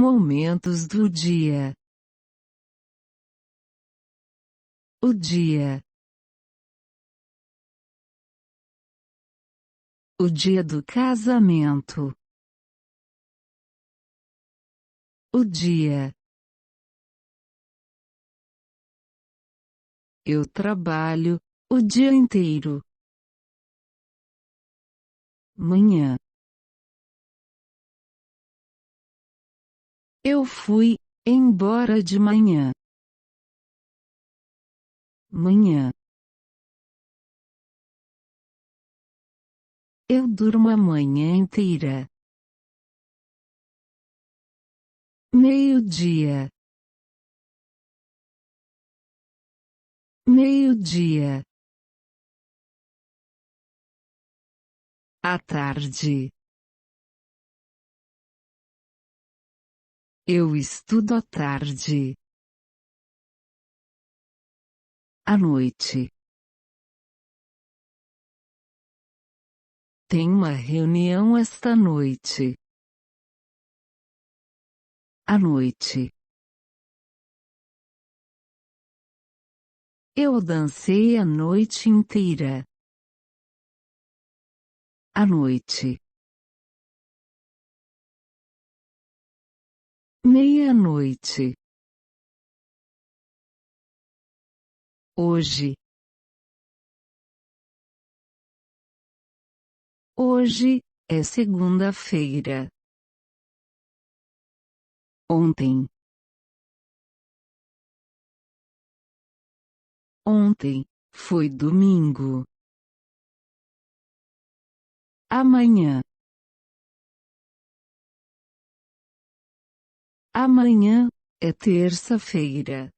momentos do dia. O dia. O dia do casamento. O dia. Eu trabalho o dia inteiro. Manhã. Eu fui embora de manhã. Manhã. Eu durmo a manhã inteira. Meio-dia. Meio-dia. À tarde. Eu estudo à tarde. À noite. Tem uma reunião esta noite. À noite. Eu dancei a noite inteira. À noite. Meia-noite. Hoje. Hoje é segunda-feira. Ontem. Ontem foi domingo. Amanhã. Amanhã é terça-feira.